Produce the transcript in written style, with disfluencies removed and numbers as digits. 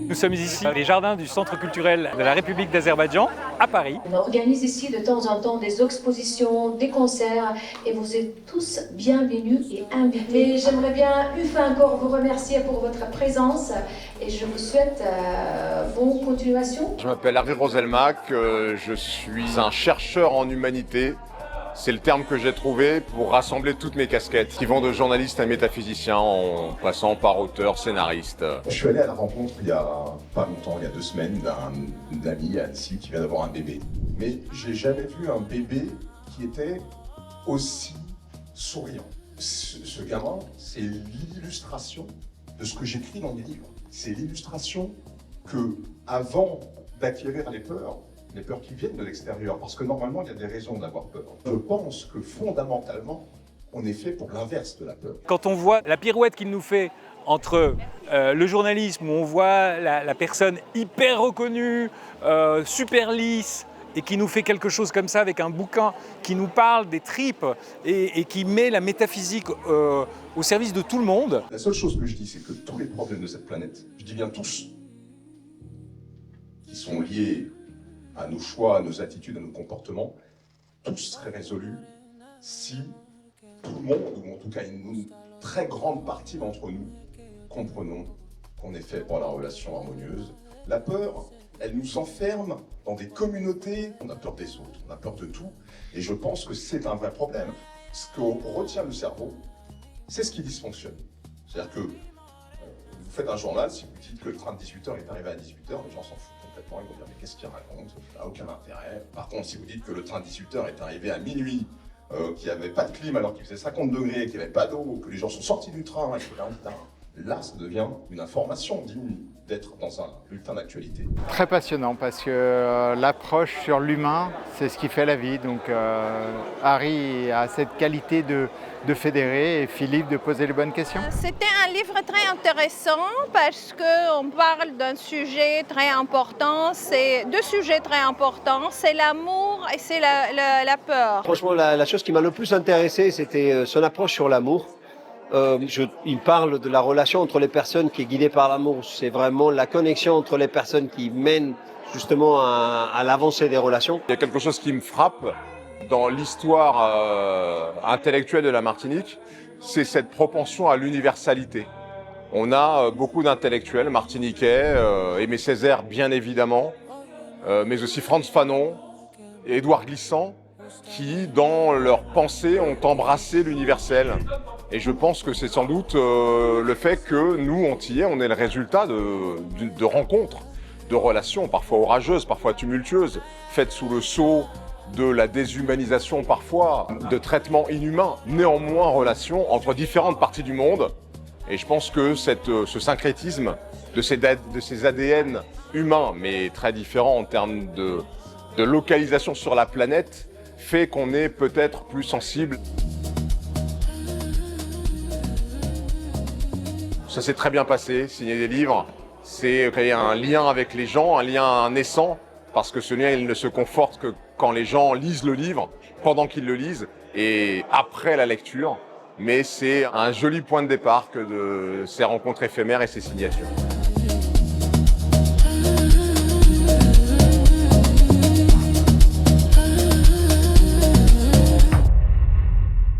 Nous sommes ici dans les jardins du Centre culturel de la République d'Azerbaïdjan, à Paris. On organise ici de temps en temps des expositions, des concerts, et vous êtes tous bienvenus et invités. J'aimerais bien une fois encore vous remercier pour votre présence et je vous souhaite bonne continuation. Je m'appelle Harry Roselmack, je suis un chercheur en humanité. C'est le terme que j'ai trouvé pour rassembler toutes mes casquettes, qui vont de journaliste à métaphysicien en passant par auteur, scénariste. Je suis allé à la rencontre il y a pas longtemps, il y a 2 semaines, d'un ami à Annecy qui vient d'avoir un bébé. Mais j'ai jamais vu un bébé qui était aussi souriant. Ce gamin, c'est l'illustration de ce que j'écris dans mes livres. C'est l'illustration que, avant d'acquérir les peurs qui viennent de l'extérieur, parce que normalement, il y a des raisons d'avoir peur. Je pense que fondamentalement, on est fait pour l'inverse de la peur. Quand on voit la pirouette qu'il nous fait entre le journalisme, où on voit la personne hyper reconnue, super lisse, et qui nous fait quelque chose comme ça avec un bouquin qui nous parle des tripes et qui met la métaphysique au service de tout le monde. La seule chose que je dis, c'est que tous les problèmes de cette planète, je dis bien tous, qui sont liés à nos choix, à nos attitudes, à nos comportements, tous seraient résolus si tout le monde, ou en tout cas une très grande partie d'entre nous, comprenons qu'on est fait pour la relation harmonieuse. La peur, elle nous enferme dans des communautés, on a peur des autres, on a peur de tout, et je pense que c'est un vrai problème. Ce qu'on retient le cerveau, c'est ce qui dysfonctionne. C'est-à-dire que vous faites un journal, si vous dites que le train de 18h est arrivé à 18h, les gens s'en foutent complètement, ils vont dire mais qu'est-ce qu'il raconte, ça n'a aucun intérêt. Par contre, si vous dites que le train de 18h est arrivé à minuit, qu'il n'y avait pas de clim alors qu'il faisait 50 degrés, qu'il n'y avait pas d'eau, que les gens sont sortis du train, etc., là ça devient une information digne d'être dans un bulletin d'actualité. Très passionnant parce que l'approche sur l'humain, c'est ce qui fait la vie. Donc Harry a cette qualité de fédérer et Philippe de poser les bonnes questions. C'était un livre très intéressant parce qu'on parle d'un sujet très important, c'est 2 sujets très importants, c'est l'amour et c'est la peur. Franchement, la chose qui m'a le plus intéressé, c'était son approche sur l'amour. Il parle de la relation entre les personnes qui est guidée par l'amour. C'est vraiment la connexion entre les personnes qui mènent justement à l'avancée des relations. Il y a quelque chose qui me frappe dans l'histoire intellectuelle de la Martinique, c'est cette propension à l'universalité. On a beaucoup d'intellectuels martiniquais, Aimé Césaire bien évidemment, mais aussi Frantz Fanon et Édouard Glissant, qui dans leur pensée ont embrassé l'universel. Et je pense que c'est sans doute le fait que nous, Antillais, on est le résultat de rencontres, de relations parfois orageuses, parfois tumultueuses, faites sous le sceau de la déshumanisation parfois, de traitements inhumains, néanmoins relations entre différentes parties du monde. Et je pense que ce syncrétisme de ces ADN humains, mais très différents en termes de localisation sur la planète, fait qu'on est peut-être plus sensible. Ça s'est très bien passé, signer des livres, c'est créer un lien avec les gens, un lien naissant, parce que ce lien il ne se conforte que quand les gens lisent le livre, pendant qu'ils le lisent et après la lecture. Mais c'est un joli point de départ que de ces rencontres éphémères et ces signatures.